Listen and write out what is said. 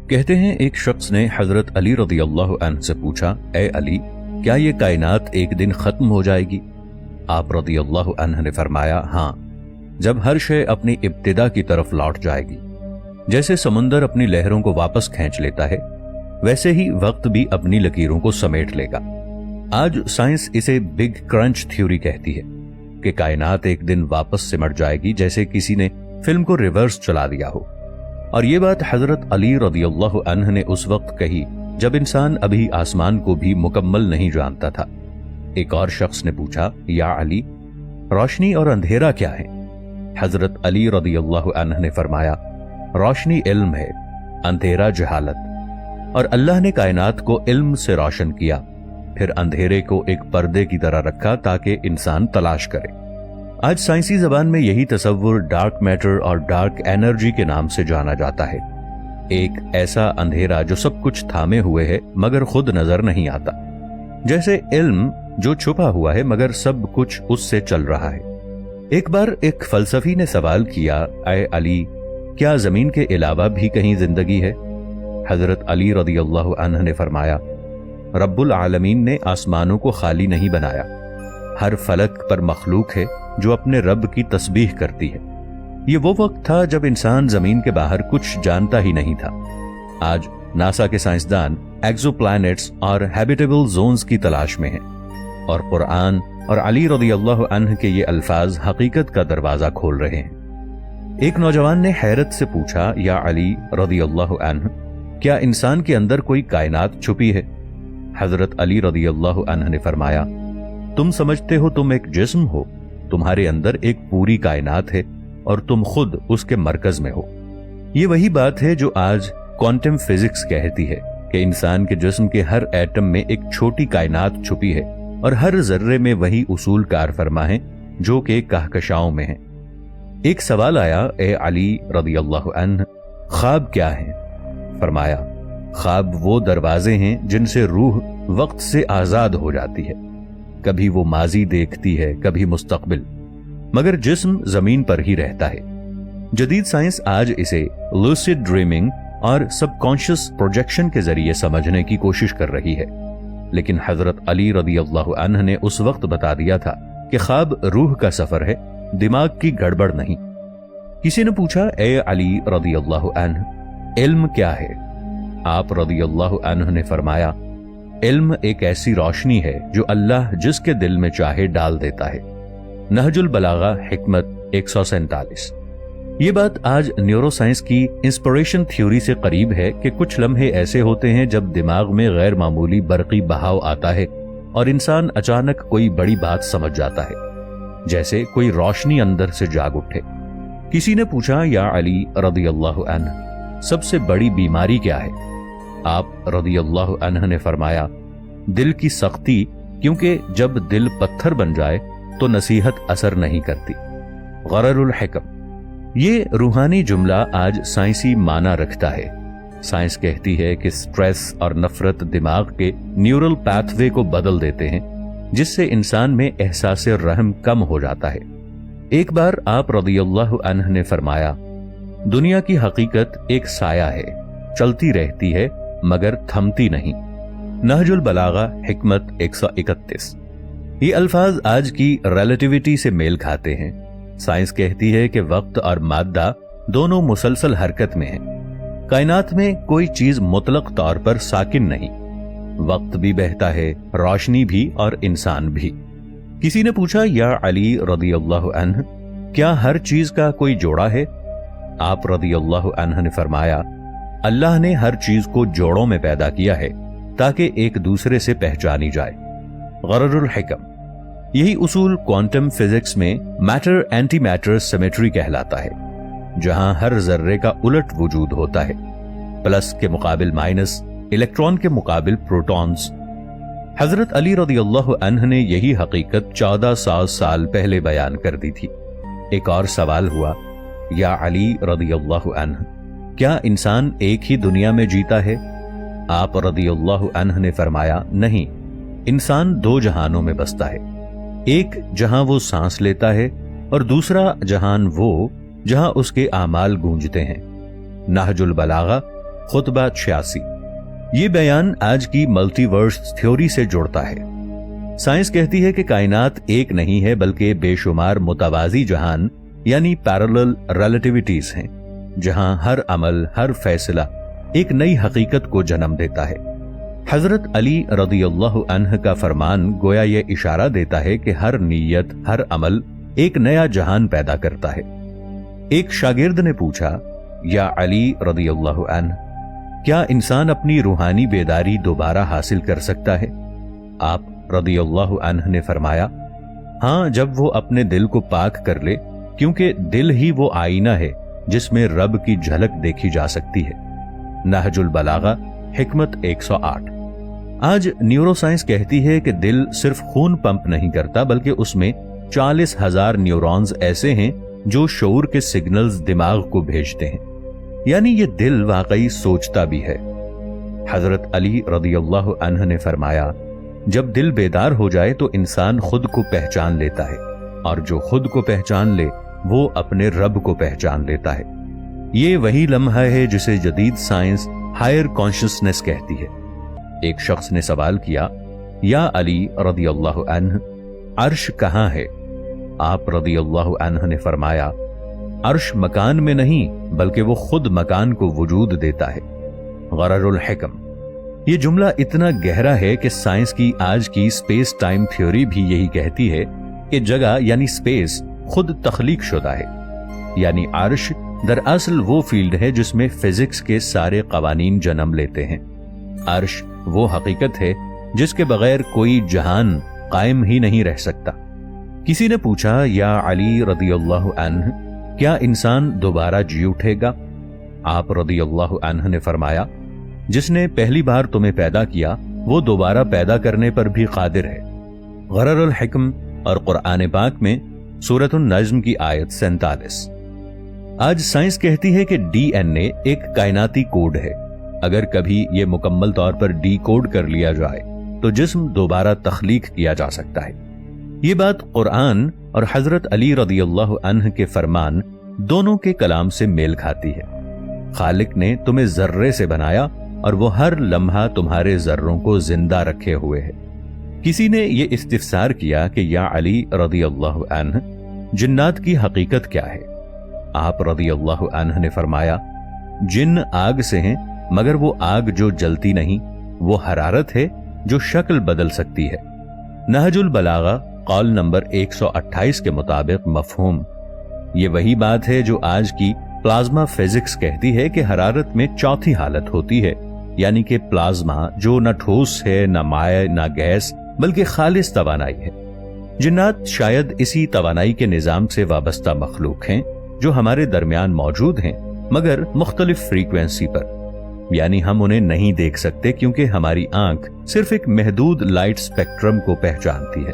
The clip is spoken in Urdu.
کہتے ہیں ایک شخص نے حضرت علی رضی اللہ عنہ سے پوچھا، اے علی، کیا یہ کائنات ایک دن ختم ہو جائے گی؟ آپ رضی اللہ عنہ نے فرمایا، ہاں، جب ہر شے اپنی ابتدا کی طرف لوٹ جائے گی۔ جیسے سمندر اپنی لہروں کو واپس کھینچ لیتا ہے، ویسے ہی وقت بھی اپنی لکیروں کو سمیٹ لے گا۔ آج سائنس اسے بگ کرنچ تھیوری کہتی ہے کہ کائنات ایک دن واپس سمٹ جائے گی، جیسے کسی نے فلم کو ریورس چلا دیا ہو۔ اور یہ بات حضرت علی رضی اللہ عنہ نے اس وقت کہی جب انسان ابھی آسمان کو بھی مکمل نہیں جانتا تھا۔ ایک اور شخص نے پوچھا، یا علی، روشنی اور اندھیرا کیا ہے؟ حضرت علی رضی اللہ عنہ نے فرمایا، روشنی علم ہے، اندھیرا جہالت، اور اللہ نے کائنات کو علم سے روشن کیا، پھر اندھیرے کو ایک پردے کی طرح رکھا تاکہ انسان تلاش کرے۔ آج سائنسی زبان میں یہی تصور ڈارک میٹر اور ڈارک انرجی کے نام سے جانا جاتا ہے، ایک ایسا اندھیرا جو سب کچھ تھامے ہوئے ہے مگر خود نظر نہیں آتا، جیسے علم جو چھپا ہوا ہے مگر سب کچھ اس سے چل رہا ہے۔ ایک بار ایک فلسفی نے سوال کیا، اے علی، کیا زمین کے علاوہ بھی کہیں زندگی ہے؟ حضرت علی رضی اللہ عنہ نے فرمایا، رب العالمین نے آسمانوں کو خالی نہیں بنایا، ہر فلک پر مخلوق ہے جو اپنے رب کی تسبیح کرتی ہے۔ یہ وہ وقت تھا جب انسان زمین کے باہر کچھ جانتا ہی نہیں تھا۔ آج ناسا کے سائنسدان ایکزو پلانٹس اور ہیبیٹیبل زونز کی تلاش میں ہیں، اور قرآن اور علی رضی اللہ عنہ کے یہ الفاظ حقیقت کا دروازہ کھول رہے ہیں۔ ایک نوجوان نے حیرت سے پوچھا، یا علی رضی اللہ عنہ، کیا انسان کے اندر کوئی کائنات چھپی ہے؟ حضرت علی رضی اللہ عنہ نے فرمایا، تم سمجھتے ہو تم ایک جسم ہو، تمہارے اندر ایک پوری کائنات ہے اور تم خود اس کے مرکز میں ہو۔ یہ وہی بات ہے جو آج کوانٹم فزکس کہتی ہے کہ انسان کے جسم کے ہر ایٹم میں ایک چھوٹی کائنات چھپی ہے اور ہر ذرے میں وہی اصول کار فرما ہیں جو کہ کہکشاؤں میں ہیں۔ ایک سوال آیا، اے علی رضی اللہ عنہ، خواب کیا ہے؟ فرمایا، خواب وہ دروازے ہیں جن سے روح وقت سے آزاد ہو جاتی ہے، کبھی وہ ماضی دیکھتی ہے، کبھی مستقبل، مگر جسم زمین پر ہی رہتا ہے۔ جدید سائنس آج اسے لوسیڈ ڈریمنگ اور سب کانشیس پروجیکشن کے ذریعے سمجھنے کی کوشش کر رہی ہے، لیکن حضرت علی رضی اللہ عنہ نے اس وقت بتا دیا تھا کہ خواب روح کا سفر ہے، دماغ کی گڑبڑ نہیں۔ کسی نے پوچھا، اے علی رضی اللہ عنہ، علم کیا ہے؟ آپ رضی اللہ عنہ نے فرمایا، علم ایک ایسی روشنی ہے جو اللہ جس کے دل میں چاہے ڈال دیتا ہے۔ نہج البلاغہ حکمت 147۔ یہ بات آج نیورو سائنس کی انسپریشن تھیوری سے قریب ہے کہ کچھ لمحے ایسے ہوتے ہیں جب دماغ میں غیر معمولی برقی بہاؤ آتا ہے اور انسان اچانک کوئی بڑی بات سمجھ جاتا ہے، جیسے کوئی روشنی اندر سے جاگ اٹھے۔ کسی نے پوچھا، یا علی رضی اللہ عنہ، سب سے بڑی بیماری کیا ہے؟ آپ رضی اللہ عنہ نے فرمایا، دل کی سختی، کیونکہ جب دل پتھر بن جائے تو نصیحت اثر نہیں کرتی۔ غرر الحکم، یہ روحانی جملہ آج سائنسی معنی رکھتا ہے۔ سائنس کہتی ہے کہ سٹریس اور نفرت دماغ کے نیورل پاتھ وے کو بدل دیتے ہیں، جس سے انسان میں احساس رحم کم ہو جاتا ہے۔ ایک بار آپ رضی اللہ عنہ نے فرمایا، دنیا کی حقیقت ایک سایہ ہے، چلتی رہتی ہے مگر تھمتی نہیں۔ نہج البلاغہ حکمت 131۔ یہ الفاظ آج کی ریلیٹیوٹی سے میل کھاتے ہیں۔ سائنس کہتی ہے کہ وقت اور مادہ دونوں مسلسل حرکت میں ہیں، کائنات میں کوئی چیز مطلق طور پر ساکن نہیں، وقت بھی بہتا ہے، روشنی بھی اور انسان بھی۔ کسی نے پوچھا، یا علی رضی اللہ عنہ، کیا ہر چیز کا کوئی جوڑا ہے؟ آپ رضی اللہ عنہ نے فرمایا، اللہ نے ہر چیز کو جوڑوں میں پیدا کیا ہے تاکہ ایک دوسرے سے پہچانی جائے۔ غرر الحکم، یہی اصول کوانٹم فزکس میں میٹر اینٹی میٹر سیمیٹری کہلاتا ہے، جہاں ہر ذرے کا الٹ وجود ہوتا ہے، پلس کے مقابل مائنس، الیکٹران کے مقابل پروٹونز۔ حضرت علی رضی اللہ عنہ نے یہی حقیقت 1400 سال پہلے بیان کر دی تھی۔ ایک اور سوال ہوا، یا علی رضی اللہ عنہ، کیا انسان ایک ہی دنیا میں جیتا ہے؟ آپ رضی اللہ عنہ نے فرمایا، نہیں، انسان دو جہانوں میں بستا ہے، ایک جہاں وہ سانس لیتا ہے اور دوسرا جہان وہ جہاں اس کے اعمال گونجتے ہیں۔ نہج البلاغہ خطبہ 86۔ یہ بیان آج کی ملٹی ورس تھیوری سے جڑتا ہے۔ سائنس کہتی ہے کہ کائنات ایک نہیں ہے بلکہ بے شمار متوازی جہان یعنی پیرالل ریلیٹیوٹیز ہیں، جہاں ہر عمل، ہر فیصلہ ایک نئی حقیقت کو جنم دیتا ہے۔ حضرت علی رضی اللہ عنہ کا فرمان گویا یہ اشارہ دیتا ہے کہ ہر نیت، ہر عمل ایک نیا جہان پیدا کرتا ہے۔ ایک شاگرد نے پوچھا، یا علی رضی اللہ عنہ، کیا انسان اپنی روحانی بیداری دوبارہ حاصل کر سکتا ہے؟ آپ رضی اللہ عنہ نے فرمایا، ہاں، جب وہ اپنے دل کو پاک کر لے، کیونکہ دل ہی وہ آئینہ ہے جس میں رب کی جھلک دیکھی جا سکتی ہے۔ نہج البلاغہ حکمت 108۔ آج نیورو سائنس کہتی ہے کہ دل صرف خون پمپ نہیں کرتا بلکہ اس میں 40,000 نیورونز ایسے ہیں جو شعور کے سگنلز دماغ کو بھیجتے ہیں، یعنی یہ دل واقعی سوچتا بھی ہے۔ حضرت علی رضی اللہ عنہ نے فرمایا، جب دل بیدار ہو جائے تو انسان خود کو پہچان لیتا ہے، اور جو خود کو پہچان لے وہ اپنے رب کو پہچان لیتا ہے۔ یہ وہی لمحہ ہے جسے جدید سائنس ہائر کانشسنس کہتی ہے۔ ایک شخص نے سوال کیا، یا علی رضی اللہ عنہ، عرش کہاں ہے؟ آپ رضی اللہ عنہ نے فرمایا، عرش مکان میں نہیں بلکہ وہ خود مکان کو وجود دیتا ہے۔ غرر الحکم۔ یہ جملہ اتنا گہرا ہے کہ سائنس کی آج کی سپیس ٹائم تھیوری بھی یہی کہتی ہے کہ جگہ یعنی سپیس خود تخلیق شدہ ہے، یعنی عرش دراصل وہ فیلڈ ہے جس میں فزکس کے سارے قوانین جنم لیتے ہیں۔ عرش وہ حقیقت ہے جس کے بغیر کوئی جہان قائم ہی نہیں رہ سکتا۔ کسی نے پوچھا، یا علی رضی اللہ عنہ، کیا انسان دوبارہ جی اٹھے گا؟ آپ رضی اللہ عنہ نے فرمایا، جس نے پہلی بار تمہیں پیدا کیا وہ دوبارہ پیدا کرنے پر بھی قادر ہے۔ غرر الحکم اور قرآن پاک میں سورۃ النجم کی آیت 47۔ آج سائنس کہتی ہے کہ ڈی این اے ایک کائناتی کوڈ ہے، اگر کبھی یہ مکمل طور پر ڈی کوڈ کر لیا جائے تو جسم دوبارہ تخلیق کیا جا سکتا ہے۔ یہ بات قرآن اور حضرت علی رضی اللہ عنہ کے فرمان دونوں کے کلام سے میل کھاتی ہے۔ خالق نے تمہیں ذرے سے بنایا اور وہ ہر لمحہ تمہارے ذروں کو زندہ رکھے ہوئے ہے۔ کسی نے یہ استفسار کیا کہ یا علی رضی اللہ عنہ، جنات کی حقیقت کیا ہے؟ آپ رضی اللہ عنہ نے فرمایا، جن آگ سے ہیں مگر وہ آگ جو جلتی نہیں، وہ حرارت ہے جو شکل بدل سکتی ہے۔ نہج البلاغہ قول نمبر 128 کے مطابق مفہوم یہ وہی بات ہے جو آج کی پلازما فزکس کہتی ہے کہ حرارت میں چوتھی حالت ہوتی ہے، یعنی کہ پلازما جو نہ ٹھوس ہے، نہ مائع، نہ گیس، بلکہ خالص توانائی ہے۔ جنات شاید اسی توانائی کے نظام سے وابستہ مخلوق ہیں جو ہمارے درمیان موجود ہیں، مگر مختلف فریکوینسی پر، یعنی ہم انہیں نہیں دیکھ سکتے کیونکہ ہماری آنکھ صرف ایک محدود لائٹ سپیکٹرم کو پہچانتی ہے۔